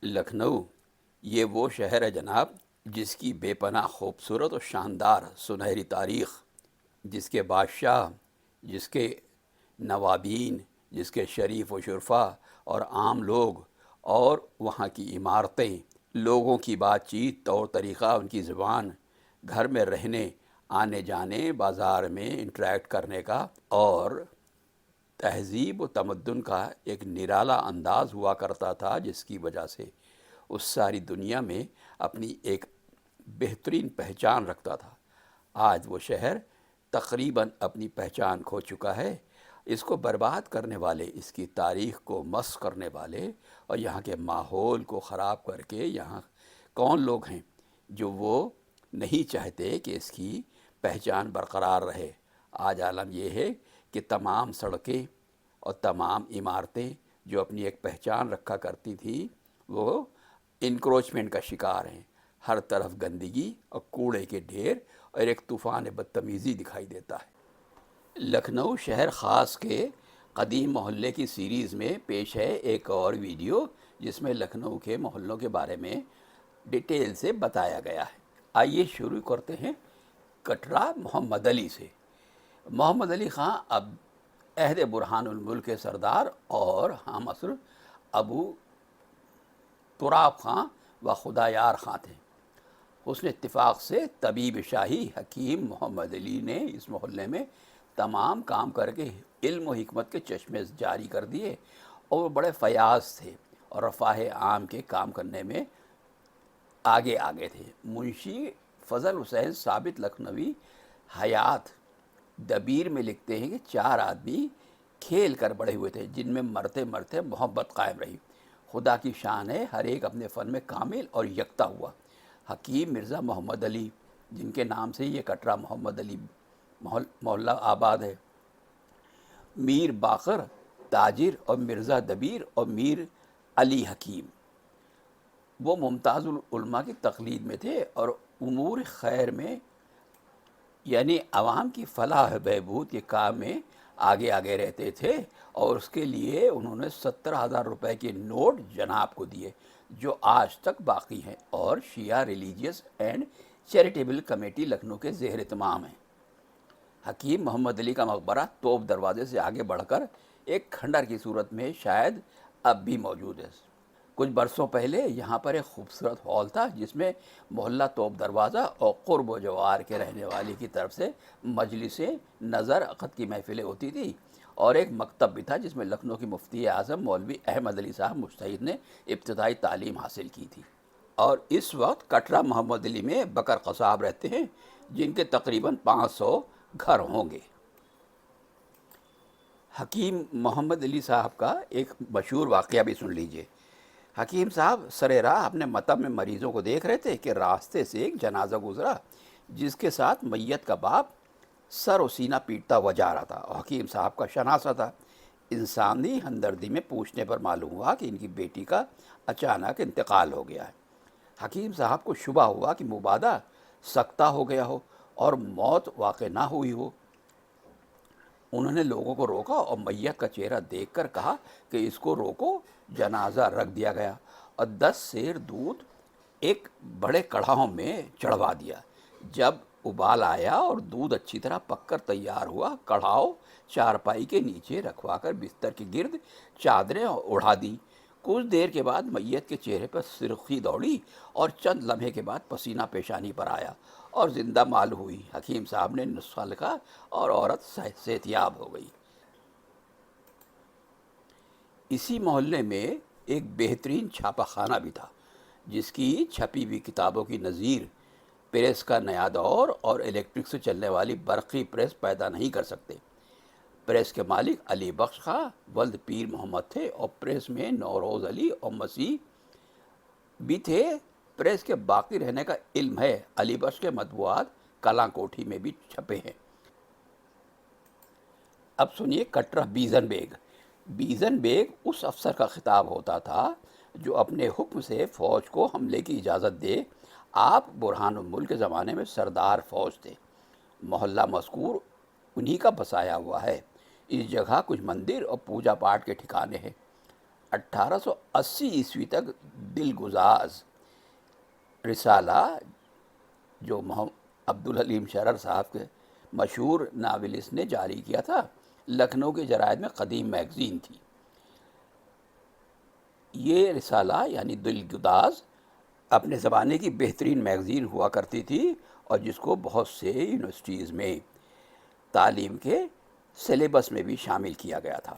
لکھنؤ یہ وہ شہر ہے جناب جس کی بے پناہ خوبصورت اور شاندار سنہری تاریخ، جس کے بادشاہ، جس کے نوابین، جس کے شریف و شرفا اور عام لوگ، اور وہاں کی عمارتیں، لوگوں کی بات چیت، طور طریقہ، ان کی زبان، گھر میں رہنے، آنے جانے، بازار میں انٹریکٹ کرنے کا، اور تہذیب و تمدن کا ایک نرالا انداز ہوا کرتا تھا، جس کی وجہ سے اس ساری دنیا میں اپنی ایک بہترین پہچان رکھتا تھا۔ آج وہ شہر تقریباً اپنی پہچان کھو چکا ہے۔ اس کو برباد کرنے والے، اس کی تاریخ کو مسخ کرنے والے اور یہاں کے ماحول کو خراب کر کے، یہاں کون لوگ ہیں جو وہ نہیں چاہتے کہ اس کی پہچان برقرار رہے۔ آج عالم یہ ہے کہ تمام سڑکیں اور تمام عمارتیں جو اپنی ایک پہچان رکھا کرتی تھیں، وہ انکروچمنٹ کا شکار ہیں۔ ہر طرف گندگی اور کوڑے کے ڈھیر اور ایک طوفان بدتمیزی دکھائی دیتا ہے۔ لکھنؤ شہر خاص کے قدیم محلے کی سیریز میں پیش ہے ایک اور ویڈیو، جس میں لکھنؤ کے محلوں کے بارے میں ڈیٹیل سے بتایا گیا ہے۔ آئیے شروع کرتے ہیں کٹرا محمد علی سے۔ محمد علی خان اب عہد برہان الملک کے سردار اور ہم عصر ابو تراب خان و خدایار خان تھے۔ حسن اتفاق سے طبیب شاہی حکیم محمد علی نے اس محلے میں تمام کام کر کے علم و حکمت کے چشمے جاری کر دیے، اور وہ بڑے فیاض تھے اور رفاہ عام کے کام کرنے میں آگے آگے تھے۔ منشی فضل حسین ثابت لکھنوی حیات دبیر میں لکھتے ہیں کہ 4 آدمی کھیل کر بڑے ہوئے تھے، جن میں مرتے مرتے محبت قائم رہی۔ خدا کی شان ہے، ہر ایک اپنے فن میں کامل اور یکتا ہوا۔ حکیم مرزا محمد علی، جن کے نام سے یہ کٹرا محمد علی محلہ آباد ہے، میر باقر تاجر اور مرزا دبیر اور میر علی حکیم، وہ ممتاز العلماء کی تقلید میں تھے اور امور خیر میں، یعنی عوام کی فلاح بہبود کے کام میں آگے آگے رہتے تھے، اور اس کے لیے انہوں نے 70,000 روپے کے نوٹ جناب کو دیے، جو آج تک باقی ہیں اور Shia religious and charitable committee Lucknow کے زیر اہتمام ہیں۔ حکیم محمد علی کا مقبرہ توپ دروازے سے آگے بڑھ کر ایک کھنڈر کی صورت میں شاید اب بھی موجود ہے۔ کچھ برسوں پہلے یہاں پر ایک خوبصورت ہال تھا، جس میں محلہ توپ دروازہ اور قرب و جوار کے رہنے والے کی طرف سے مجلسیں، نظر عقد کی محفلیں ہوتی تھی، اور ایک مکتب بھی تھا جس میں لکھنؤ کی مفتی اعظم مولوی احمد علی صاحب مجتہد نے ابتدائی تعلیم حاصل کی تھی۔ اور اس وقت کٹرا محمد علی میں بکر قصاب رہتے ہیں، جن کے تقریباً 500 گھر ہوں گے۔ حکیم محمد علی صاحب کا ایک مشہور واقعہ بھی سن لیجئے۔ حکیم صاحب سر راہ اپنے مطب میں مریضوں کو دیکھ رہے تھے کہ راستے سے ایک جنازہ گزرا، جس کے ساتھ میت کا باپ سر و سینہ پیٹتا ہوا جا رہا تھا، اور حکیم صاحب کا شناسہ تھا۔ انسانی ہمدردی میں پوچھنے پر معلوم ہوا کہ ان کی بیٹی کا اچانک انتقال ہو گیا ہے۔ حکیم صاحب کو شبہ ہوا کہ مبادہ سکتہ ہو گیا ہو اور موت واقع نہ ہوئی ہو۔ انہوں نے لوگوں کو روکا اور میت کا چہرہ دیکھ کر کہا کہ اس کو روکو، جنازہ رکھ دیا گیا، اور 10 سیر دودھ ایک بڑے کڑھاؤں میں چڑھوا دیا۔ جب ابال آیا اور دودھ اچھی طرح پک کر تیار ہوا، کڑھاؤ چارپائی کے نیچے رکھوا کر بستر کے گرد چادریں اڑا دیں۔ کچھ دیر کے بعد میت کے چہرے پر سرخی دوڑی، اور چند لمحے کے بعد پسینہ پیشانی پر آیا اور زندہ معلوم ہوئی۔ حکیم صاحب نے نسخہ لکھا اور عورت صحتیاب ہو گئی۔ اسی محلے میں ایک بہترین چھاپا خانہ بھی تھا، جس کی چھپی ہوئی کتابوں کی نظیر پریس کا نیا دور اور الیکٹرک سے چلنے والی برقی پریس پیدا نہیں کر سکتے۔ پریس کے مالک علی بخش خاں ولد پیر محمد تھے، اور پریس میں نوروز علی اور مسیح بھی تھے۔ پریس کے باقی رہنے کا علم ہے، علی بخش کے مطبوعات کلاں کوٹھی میں بھی چھپے ہیں۔ اب سنیے کٹرا بیزن بیگ۔ بیزن بیگ اس افسر کا خطاب ہوتا تھا جو اپنے حکم سے فوج کو حملے کی اجازت دے۔ آپ برہان الملک کے زمانے میں سردار فوج تھے۔ محلہ مذکور انہی کا بسایا ہوا ہے۔ اس جگہ کچھ مندر اور پوجا پاٹ کے ٹھکانے ہیں۔ 1880 تک دلگزاز رسالہ جو عبدالحلیم شرر صاحب کے مشہور ناولسٹ نے جاری کیا تھا، لکھنؤ کے جرائد میں قدیم میگزین تھی۔ یہ رسالہ یعنی دلگداز اپنے زمانے کی بہترین میگزین ہوا کرتی تھی، اور جس کو بہت سے یونیورسٹیز میں تعلیم کے سلیبس میں بھی شامل کیا گیا تھا۔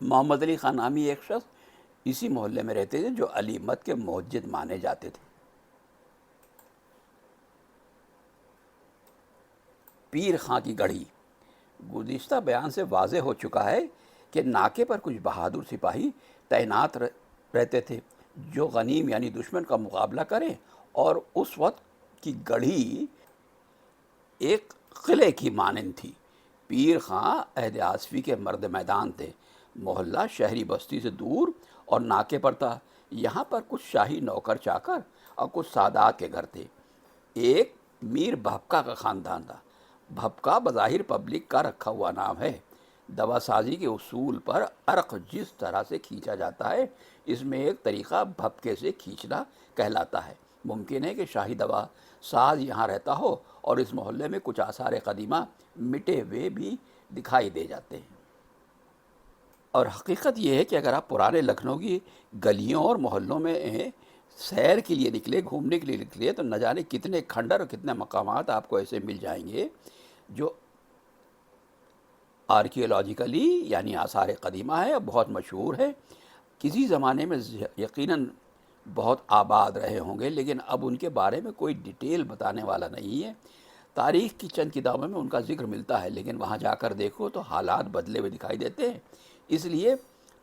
محمد علی خان نامی ایک شخص اسی محلے میں رہتے تھے، جو علی مت کے موجد مانے جاتے تھے۔ پیر خاں کی گڑھی، گزشتہ بیان سے واضح ہو چکا ہے کہ ناکے پر کچھ بہادر سپاہی تعینات رہتے تھے، جو غنیم یعنی دشمن کا مقابلہ کریں، اور اس وقت کی گڑھی ایک قلعے کی مانند تھی۔ پیر خاں عہد آصفی کے مرد میدان تھے۔ محلہ شہری بستی سے دور اور ناکے پر تھا۔ یہاں پر کچھ شاہی نوکر چاکر اور کچھ سادات کے گھر تھے۔ ایک میر بھپکا کا خاندان تھا۔ بھپکا بظاہر پبلک کا رکھا ہوا نام ہے۔ دوا سازی کے اصول پر عرق جس طرح سے کھینچا جاتا ہے، اس میں ایک طریقہ بھپکے سے کھینچنا کہلاتا ہے۔ ممکن ہے کہ شاہی دوا ساز یہاں رہتا ہو، اور اس محلے میں کچھ آثار قدیمہ مٹے ہوئے بھی دکھائی دے جاتے ہیں۔ اور حقیقت یہ ہے کہ اگر آپ پرانے لکھنؤ کی گلیوں اور محلوں میں سیر کے لیے نکلے، گھومنے کے لیے نکلے، تو نہ جانے کتنے کھنڈر اور کتنے مقامات آپ کو ایسے مل جائیں گے جو آرکیولوجیکلی یعنی آثار قدیمہ ہے اور بہت مشہور ہے۔ کسی زمانے میں یقیناً بہت آباد رہے ہوں گے، لیکن اب ان کے بارے میں کوئی ڈیٹیل بتانے والا نہیں ہے۔ تاریخ کی چند کتابوں میں ان کا ذکر ملتا ہے، لیکن وہاں جا کر دیکھو تو حالات بدلے ہوئے دکھائی دیتے ہیں۔ اس لیے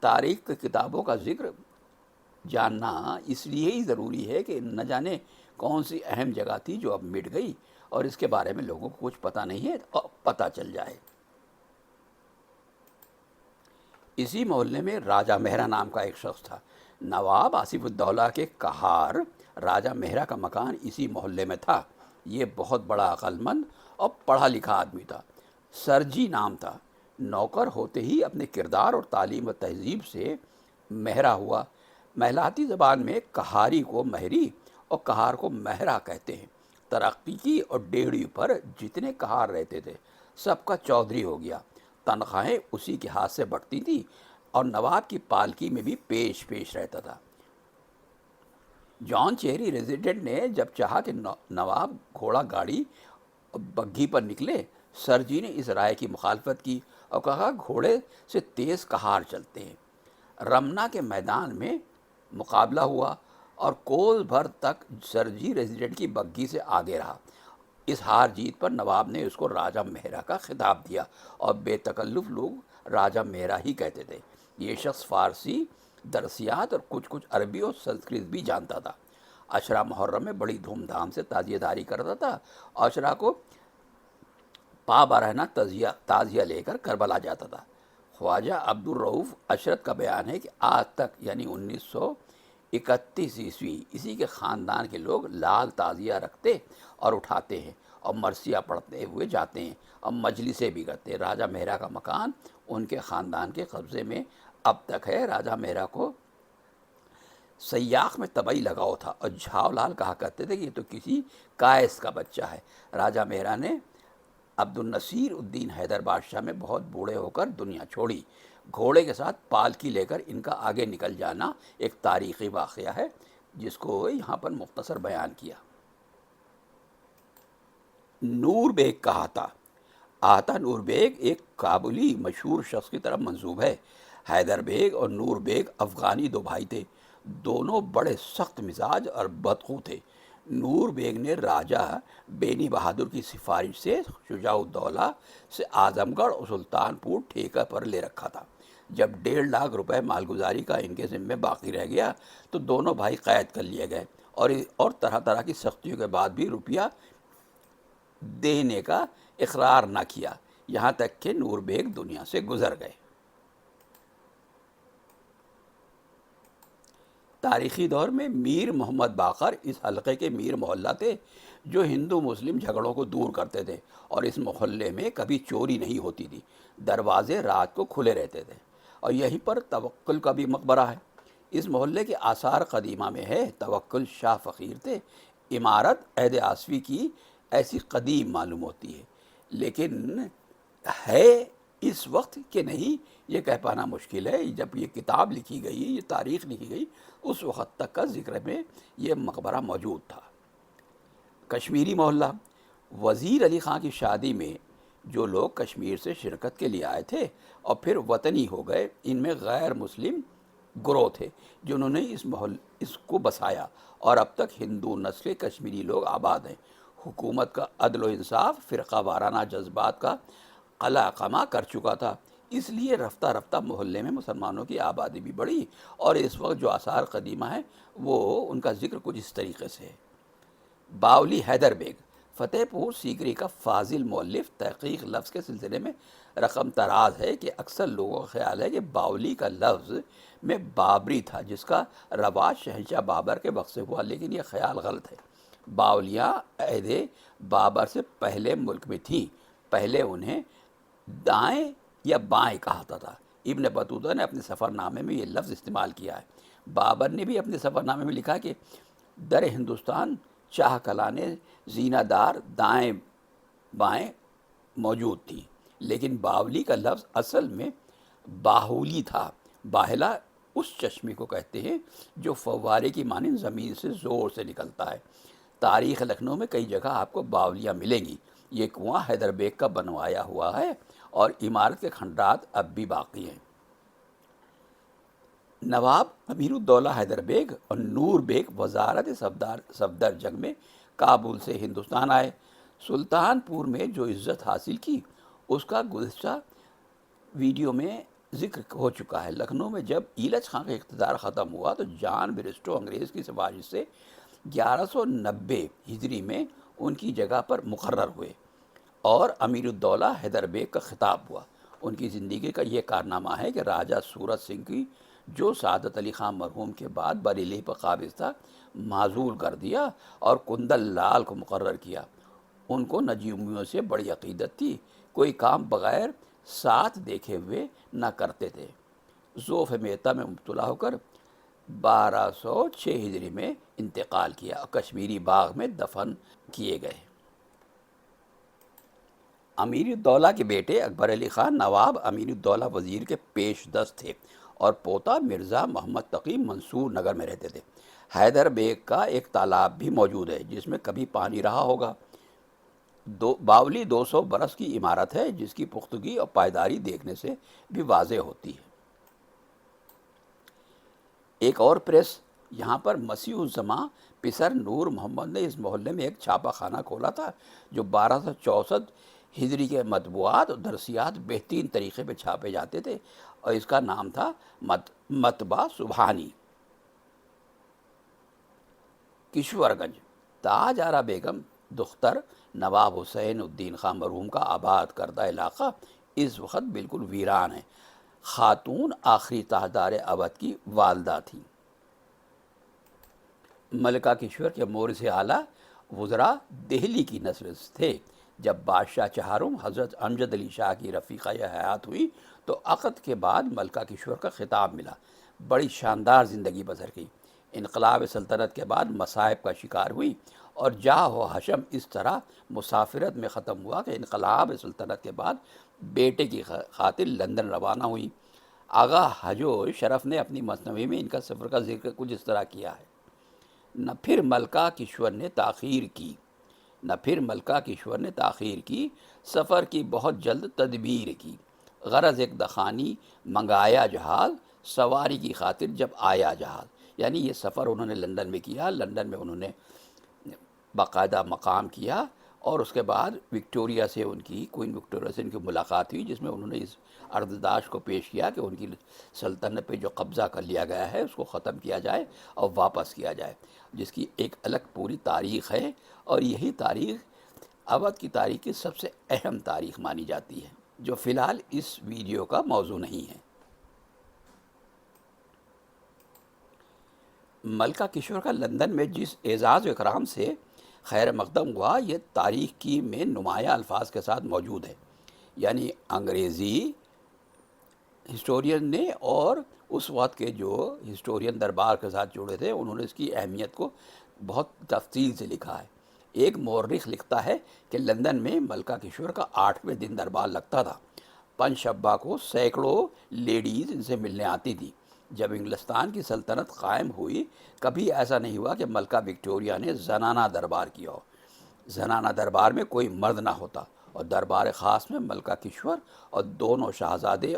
تاریخ کی کتابوں کا ذکر جاننا اس لیے ہی ضروری ہے کہ نہ جانے کون سی اہم جگہ تھی جو اب مٹ گئی، اور اس کے بارے میں لوگوں کو کچھ پتہ نہیں ہے، اور پتہ چل جائے۔ اسی محلے میں راجہ مہرا نام کا ایک شخص تھا۔ نواب آصف الدولہ کے کہار راجہ مہرا کا مکان اسی محلے میں تھا۔ یہ بہت بڑا عقل مند اور پڑھا لکھا آدمی تھا۔ سرجی نام تھا۔ نوکر ہوتے ہی اپنے کردار اور تعلیم و تہذیب سے مہرا ہوا۔ محلاتی زبان میں کہاری کو مہری اور کہار کو مہرا کہتے ہیں۔ ترقی کی اور ڈیڑھی پر جتنے کہار رہتے تھے، سب کا چودھری ہو گیا۔ تنخواہیں اسی کے ہاتھ سے بڑھتی تھی، اور نواب کی پالکی میں بھی پیش رہتا تھا۔ جان چیری ریزیڈنٹ نے جب چاہا کہ نواب گھوڑا گاڑی بگھی پر نکلے، سرجی نے اس رائے کی مخالفت کی اور کہا گھوڑے سے تیز کہار چلتے ہیں۔ رمنا کے میدان میں مقابلہ ہوا، اور کوس بھر تک سرجی ریزیڈنٹ کی بگھی سے آگے رہا۔ اس ہار جیت پر نواب نے اس کو راجہ مہرا کا خطاب دیا، اور بے تکلف لوگ راجہ مہرا ہی کہتے تھے۔ یہ شخص فارسی، درسیات اور کچھ عربی اور سنسکرت بھی جانتا تھا۔ عشرہ محرم میں بڑی دھوم دھام سے تعزیہ داری کرتا تھا۔ عشرہ کو پا برہنہ تعزیہ لے کر کربلا جاتا تھا۔ خواجہ عبدالرؤف اشرت کا بیان ہے کہ آج تک یعنی 1931 اسی کے خاندان کے لوگ لال تعزیہ رکھتے اور اٹھاتے ہیں، اور مرثیہ پڑھتے ہوئے جاتے ہیں، اور مجلسیں بھی کرتے ہیں۔ راجہ مہرا کا مکان ان کے خاندان کے قبضے میں اب تک ہے۔ راجہ مہرا کو سیاق میں طبعی لگاؤ تھا، اور جھاؤ لال کہا کرتے تھے کہ یہ تو کسی قائس کا بچہ ہے۔ راجہ مہرا نے عبد النصیر الدین حیدر بادشاہ میں بہت بوڑھے ہو کر دنیا چھوڑی۔ گھوڑے کے ساتھ پالکی لے کر ان کا آگے نکل جانا ایک تاریخی واقعہ ہے، جس کو یہاں پر مختصر بیان کیا۔ نور بیگ کا آتا نور بیگ ایک کابلی مشہور شخص کی طرف منسوب ہے۔ حیدر بیگ اور نور بیگ افغانی دو بھائی تھے۔ دونوں بڑے سخت مزاج اور بدخو تھے۔ نور بیگ نے راجہ بینی بہادر کی سفارش سے شجاع الدولہ سے اعظم گڑھ اور سلطان پور ٹھیکہ پر لے رکھا تھا۔ جب 1.5 لاکھ روپے مالگزاری کا ان کے ذمے باقی رہ گیا، تو دونوں بھائی قید کر لیے گئے، اور طرح طرح کی سختیوں کے بعد بھی روپیہ دینے کا اقرار نہ کیا، یہاں تک کہ نور بیگ دنیا سے گزر گئے۔ تاریخی دور میں میر محمد باقر اس حلقے کے میر محلہ تھے، جو ہندو مسلم جھگڑوں کو دور کرتے تھے، اور اس محلے میں کبھی چوری نہیں ہوتی تھی۔ دروازے رات کو کھلے رہتے تھے، اور یہیں پر توکل کا بھی مقبرہ ہے۔ اس محلے کے آثار قدیمہ میں ہے توکل شاہ فقیر تھے۔ عمارت عہد آصفی کی ایسی قدیم معلوم ہوتی ہے، لیکن ہے اس وقت کہ نہیں یہ کہہ پانا مشکل ہے۔ جب یہ کتاب لکھی گئی، یہ تاریخ لکھی گئی، اس وقت تک کا ذکر میں یہ مقبرہ موجود تھا۔ کشمیری محلہ، وزیر علی خان کی شادی میں جو لوگ کشمیر سے شرکت کے لیے آئے تھے اور پھر وطنی ہو گئے، ان میں غیر مسلم گروہ تھے جنہوں نے اس کو بسایا، اور اب تک ہندو نسل کشمیری لوگ آباد ہیں۔ حکومت کا عدل و انصاف فرقہ وارانہ جذبات کا قلع قمع کر چکا تھا، اس لیے رفتہ رفتہ محلے میں مسلمانوں کی آبادی بھی بڑھی، اور اس وقت جو آثار قدیمہ ہیں وہ ان کا ذکر کچھ اس طریقے سے ہے۔ باولی حیدر بیگ، فتح پور سیکری کا فاضل مؤلف، تحقیق لفظ کے سلسلے میں رقم تراز ہے کہ اکثر لوگوں کا خیال ہے کہ باولی کا لفظ میں بابری تھا، جس کا رواج شہنشاہ بابر کے وقت سے ہوا، لیکن یہ خیال غلط ہے۔ باولیاں عہد بابر سے پہلے ملک میں تھیں، پہلے انہیں دائیں یا بائیں کہا تھا۔ ابن بطوطہ نے اپنے سفر نامے میں یہ لفظ استعمال کیا ہے۔ بابر نے بھی اپنے سفر نامے میں لکھا کہ در ہندوستان چاہ کلانے زینہ دار دائیں بائیں موجود تھی، لیکن باولی کا لفظ اصل میں باہولی تھا۔ باہلا اس چشمے کو کہتے ہیں جو فوارے کی مانند زمین سے زور سے نکلتا ہے۔ تاریخ لکھنؤ میں کئی جگہ آپ کو باولیاں ملیں گی۔ یہ کنواں حیدر بیگ کا بنوایا ہوا ہے اور عمارت کے کھنڈرات اب بھی باقی ہیں۔ نواب امیر الدولہ حیدر بیگ اور نور بیگ وزارت صفدر جنگ میں کابل سے ہندوستان آئے۔ سلطان پور میں جو عزت حاصل کی اس کا گزشتہ ویڈیو میں ذکر ہو چکا ہے۔ لکھنؤ میں جب ایلچ خان کا اقتدار ختم ہوا تو جان برسٹو انگریز کی سفارش سے 1190 ہجری میں ان کی جگہ پر مقرر ہوئے اور امیر الدولہ حیدر بیگ کا خطاب ہوا۔ ان کی زندگی کا یہ کارنامہ ہے کہ راجہ سورت سنگھ کی جو سعادت علی خان مرحوم کے بعد بریلی پر قابض تھا معزول کر دیا اور کندل لال کو مقرر کیا۔ ان کو نجومیوں سے بڑی عقیدت تھی، کوئی کام بغیر ساتھ دیکھے ہوئے نہ کرتے تھے۔ ذوف میتا میں مبتلا ہو کر 1206 ہجری میں انتقال کیا اور کشمیری باغ میں دفن کیے گئے۔ امیر الدولہ کے بیٹے اکبر علی خان نواب امیر الدولہ وزیر کے پیش دست تھے اور پوتا مرزا محمد تقی منصور نگر میں رہتے تھے۔ حیدر بیگ کا ایک تالاب بھی موجود ہے جس میں کبھی پانی رہا ہوگا۔ باولی 200 برس کی عمارت ہے جس کی پختگی اور پائیداری دیکھنے سے بھی واضح ہوتی ہے۔ ایک اور پریس، یہاں پر مسیح الزماں پسر نور محمد نے اس محلے میں ایک چھاپا خانہ کھولا تھا جو 1264 ہجری کے مطبوعات اور درسیات بہترین طریقے پہ چھاپے جاتے تھے، اور اس کا نام تھا مطبع سبحانی۔ کشور گنج، تاج آرا بیگم دختر نواب حسین الدین خان مرحوم کا آباد کردہ علاقہ اس وقت بالکل ویران ہے۔ خاتون آخری تاجدار اودھ کی والدہ تھیں۔ ملکہ کشور کے مورث اعلیٰ وزراء دہلی کی نسل تھے۔ جب بادشاہ چہارم حضرت امجد علی شاہ کی رفیقہ حیات ہوئی تو عقد کے بعد ملکہ کشور کا خطاب ملا۔ بڑی شاندار زندگی بسر کی۔ انقلاب سلطنت کے بعد مصائب کا شکار ہوئی اور جاہ و حشم اس طرح مسافرت میں ختم ہوا کہ انقلاب سلطنت کے بعد بیٹے کی خاطر لندن روانہ ہوئی۔ آغا حجو شرف نے اپنی مثنوی میں ان کا سفر کا ذکر کچھ اس طرح کیا ہے۔ نہ پھر ملکہ کشور نے تاخیر کی، سفر کی بہت جلد تدبیر کی، غرض ایک دخانی منگایا جہاز، سواری کی خاطر جب آیا جہاز۔ یعنی یہ سفر انہوں نے لندن میں کیا، لندن میں انہوں نے باقاعدہ مقام کیا، اور اس کے بعد وکٹوریہ سے کوئین وکٹوریہ سے ان کی ملاقات ہوئی، جس میں انہوں نے اس عرضداشت کو پیش کیا کہ ان کی سلطنت پہ جو قبضہ کر لیا گیا ہے اس کو ختم کیا جائے اور واپس کیا جائے، جس کی ایک الگ پوری تاریخ ہے، اور یہی تاریخ اودھ کی تاریخ کی سب سے اہم تاریخ مانی جاتی ہے، جو فی الحال اس ویڈیو کا موضوع نہیں ہے۔ ملکہ کشور کا لندن میں جس اعزاز و اکرام سے خیر مقدم ہوا یہ تاریخ میں نمایاں الفاظ کے ساتھ موجود ہے۔ یعنی انگریزی ہسٹورین نے اور اس وقت کے جو ہسٹورین دربار کے ساتھ جڑے تھے انہوں نے اس کی اہمیت کو بہت تفصیل سے لکھا ہے۔ ایک مورخ لکھتا ہے کہ لندن میں ملکہ کشور کا 8ویں دن دربار لگتا تھا۔ پنج شبہ کو سینکڑوں لیڈیز ان سے ملنے آتی تھی۔ جب انگلستان کی سلطنت قائم ہوئی کبھی ایسا نہیں ہوا کہ ملکہ وکٹوریہ نے زنانہ دربار کیا ہو۔ زنانہ دربار میں کوئی مرد نہ ہوتا اور دربار خاص میں ملکہ کشور اور دونوں شہزادے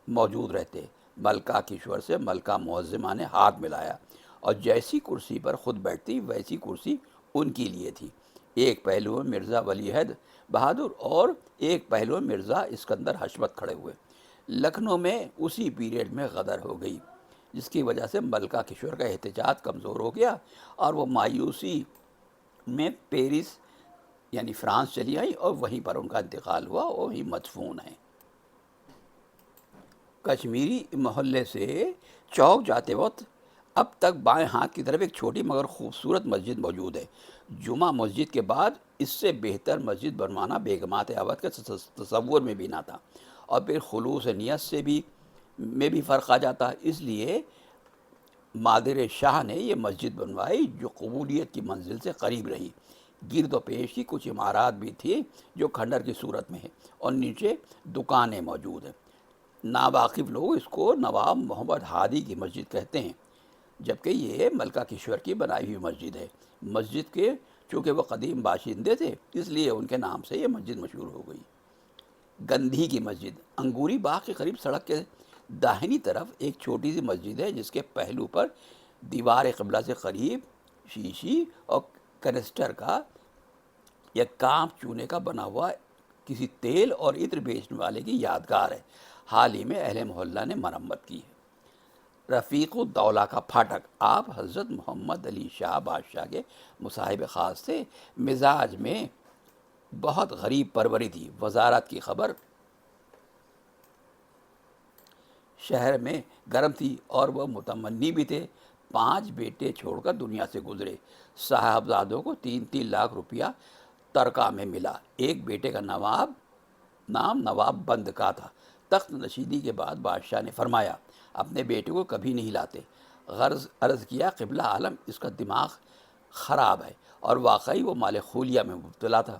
موجود رہتے۔ ملکہ کشور سے ملکہ معظمہ نے ہاتھ ملایا اور جیسی کرسی پر خود بیٹھتی ویسی کرسی ان کے لیے تھی۔ ایک پہلو میں مرزا ولی عہد بہادر اور ایک پہلو میں مرزا اسکندر حشمت کھڑے ہوئے۔ لکھنؤ میں اسی پیریڈ میں غدر ہو گئی جس کی وجہ سے ملکہ کشور کا احتجاج کمزور ہو گیا اور وہ مایوسی میں پیرس یعنی فرانس چلی آئی اور وہیں پر ان کا انتقال ہوا اور وہیں مدفون ہیں۔ کشمیری محلے سے چوک جاتے وقت اب تک بائیں ہاتھ کی طرف ایک چھوٹی مگر خوبصورت مسجد موجود ہے۔ جمعہ مسجد کے بعد اس سے بہتر مسجد بنوانا بیگمات اودھ کے تصور میں بھی نہ تھا، اور پھر خلوص نیت سے بھی فرق آ جاتا۔ اس لیے مادر شاہ نے یہ مسجد بنوائی جو قبولیت کی منزل سے قریب رہی۔ گرد و پیش کی کچھ عمارات بھی تھی جو کھنڈر کی صورت میں ہے اور نیچے دکانیں موجود ہیں۔ ناواقف لوگ اس کو نواب محمد ہادی کی مسجد کہتے ہیں، جبکہ یہ ملکہ کشور کی بنائی ہوئی مسجد ہے۔ مسجد کے چونکہ وہ قدیم باشندے تھے اس لیے ان کے نام سے یہ مسجد مشہور ہو گئی۔ گندھی کی مسجد انگوری باغ کے قریب سڑک کے داہنی طرف ایک چھوٹی سی مسجد ہے جس کے پہلو پر دیوار قبلہ سے قریب شیشی اور کنسٹر کا یا کانپ چونے کا بنا ہوا کسی تیل اور عطر بیچنے والے کی یادگار ہے۔ حال ہی میں اہل محلہ نے مرمت کی ہے۔ رفیق الدولہ کا پھاٹک آپ حضرت محمد علی شاہ بادشاہ کے مصاحب خاص تھے۔ مزاج میں بہت غریب پروری تھی۔ وزارت کی خبر شہر میں گرم تھی اور وہ متمنی بھی تھے۔ 5 بیٹے چھوڑ کر دنیا سے گزرے۔ صاحبزادوں کو 3 لاکھ روپیہ ترکہ میں ملا۔ ایک بیٹے کا نام نواب بند کا تھا۔ تخت نشیندگی کے بعد بادشاہ نے فرمایا اپنے بیٹے کو کبھی نہیں لاتے۔ عرض کیا قبلہ عالم اس کا دماغ خراب ہے، اور واقعی وہ مال خولیہ میں مبتلا تھا۔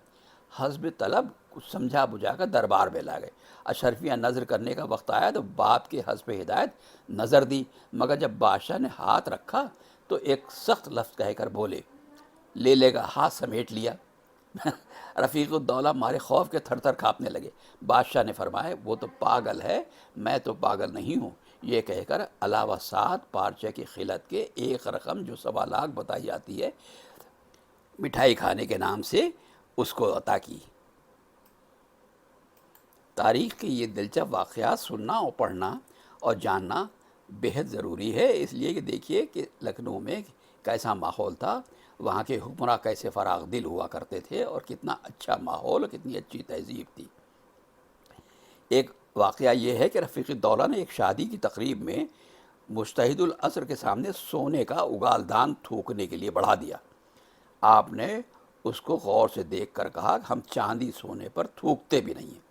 حسب طلب کچھ سمجھا بجھا کر دربار میں لا گئے۔ اشرفیہ نظر کرنے کا وقت آیا تو باپ کے حسب ہدایت نظر دی، مگر جب بادشاہ نے ہاتھ رکھا تو ایک سخت لفظ کہہ کر بولے، لے لے گا، ہاتھ سمیٹ لیا۔ رفیق الدولہ مارے خوف کے تھر تھر کانپنے لگے۔ بادشاہ نے فرمایا وہ تو پاگل ہے، میں تو پاگل نہیں ہوں۔ یہ کہہ کر علاوہ 7 پارچے کی خلعت کے ایک رقم جو 1.25 لاکھ بتائی جاتی ہے مٹھائی کھانے کے نام سے اس کو عطا کی۔ تاریخ کے یہ دلچسپ واقعات سننا اور پڑھنا اور جاننا بہت ضروری ہے، اس لیے کہ دیکھیے کہ لکھنؤ میں کیسا ماحول تھا، وہاں کے حکمراں کیسے فراغ دل ہوا کرتے تھے اور کتنا اچھا ماحول اور کتنی اچھی تہذیب تھی۔ ایک واقعہ یہ ہے کہ رفیق الدولہ نے ایک شادی کی تقریب میں مجتہد العصر کے سامنے سونے کا اگال دان تھوکنے کے لیے بڑھا دیا۔ آپ نے اس کو غور سے دیکھ کر کہا کہ ہم چاندی سونے پر تھوکتے بھی نہیں ہیں۔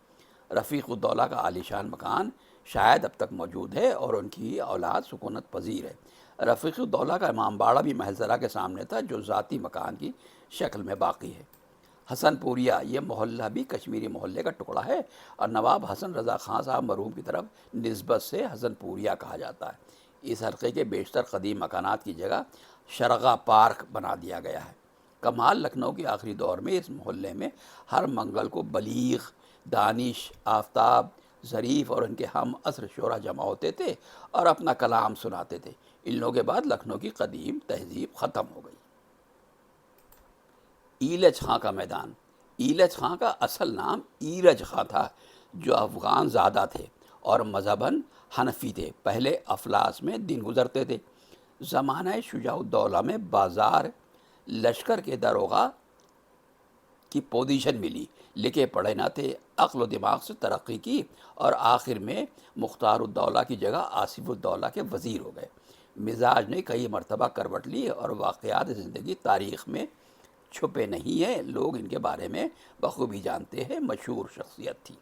رفیق الدولہ کا عالیشان مکان شاید اب تک موجود ہے اور ان کی اولاد سکونت پذیر ہے۔ رفیق الدولہ کا امام باڑہ بھی محل کے سامنے تھا جو ذاتی مکان کی شکل میں باقی ہے۔ حسن پوریہ یہ محلہ بھی کشمیری محلے کا ٹکڑا ہے اور نواب حسن رضا خان صاحب مرحوم کی طرف نسبت سے حسن پوریہ کہا جاتا ہے۔ اس حلقے کے بیشتر قدیم مکانات کی جگہ شرغا پارک بنا دیا گیا ہے۔ کمال لکھنؤ کے آخری دور میں اس محلے میں ہر منگل کو بلیغ، دانش، آفتاب، ظریف اور ان کے ہم عصر شعرا جمع ہوتے تھے اور اپنا کلام سناتے تھے۔ ان لوگوں کے بعد لکھنؤ کی قدیم تہذیب ختم ہو گئی۔ ایلچ خاں کا میدان۔ ایلچ خاں کا اصل نام ایرج خاں تھا جو افغان زادہ تھے اور مذہباً حنفی تھے۔ پہلے افلاس میں دن گزرتے تھے۔ زمانہ شجاع الدولہ میں بازار لشکر کے داروغہ کی پوزیشن ملی، لکھے پڑھے نہ تھے، عقل و دماغ سے ترقی کی اور آخر میں مختار الدولہ کی جگہ آصف الدولہ کے وزیر ہو گئے۔ مزاج نے کئی مرتبہ کروٹ لی اور واقعات زندگی تاریخ میں چھپے نہیں ہیں، لوگ ان کے بارے میں بخوبی جانتے ہیں۔ مشہور شخصیت تھی۔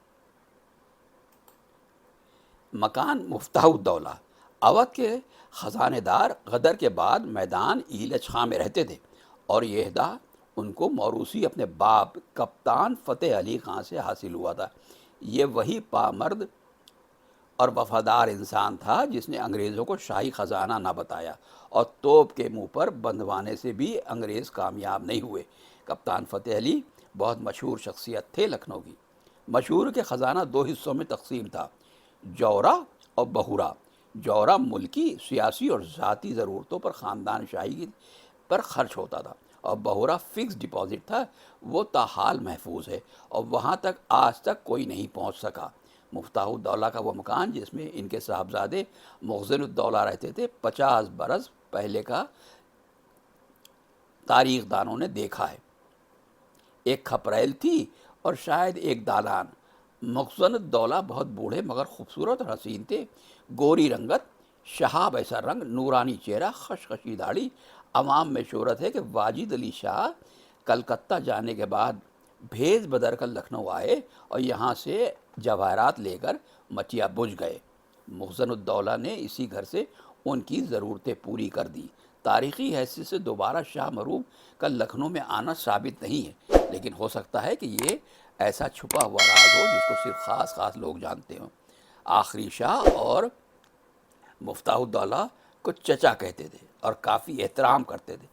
مکان مفتاح الدولہ اودھ کے خزانہ دار غدر کے بعد میدان ایلچ خاں میں رہتے تھے، اور یہ عہدہ ان کو موروثی اپنے باپ کپتان فتح علی خاں سے حاصل ہوا تھا۔ یہ وہی پامرد اور وفادار انسان تھا جس نے انگریزوں کو شاہی خزانہ نہ بتایا، اور توپ کے منہ پر بندھوانے سے بھی انگریز کامیاب نہیں ہوئے۔ کپتان فتح علی بہت مشہور شخصیت تھے لکھنؤ کی۔ مشہور کے خزانہ دو حصوں میں تقسیم تھا، جورا اور بہورا۔ جورا ملکی، سیاسی اور ذاتی ضرورتوں پر خاندان شاہی پر خرچ ہوتا تھا، اور بہورا فکس ڈپازٹ تھا، وہ تاحال محفوظ ہے اور وہاں تک آج تک کوئی نہیں پہنچ سکا۔ مفتاح الدولہ کا وہ مکان جس میں ان کے صاحبزادے مخزن الدولہ رہتے تھے، 50 برس پہلے کا تاریخ دانوں نے دیکھا ہے۔ ایک کھپریل تھی اور شاید ایک دالان۔ مخزن الدولہ بہت بوڑھے مگر خوبصورت اور حسین تھے، گوری رنگت، شہاب ایسا رنگ، نورانی چہرہ، خشخشی داڑھی۔ عوام میں شہرت ہے کہ واجد علی شاہ کلکتہ جانے کے بعد بھیز بدر کر لکھنؤ آئے اور یہاں سے جواہرات لے کر مچیا بجھ گئے۔ مخزن الدولہ نے اسی گھر سے ان کی ضرورتیں پوری کر دی۔ تاریخی حیثیت سے دوبارہ شاہ مرحوم کا لکھنؤ میں آنا ثابت نہیں ہے، لیکن ہو سکتا ہے کہ یہ ایسا چھپا ہوا راز ہو جس کو صرف خاص خاص لوگ جانتے ہوں۔ آخری شاہ اور مفتاح الدولہ کو چچا کہتے تھے اور کافی احترام کرتے تھے۔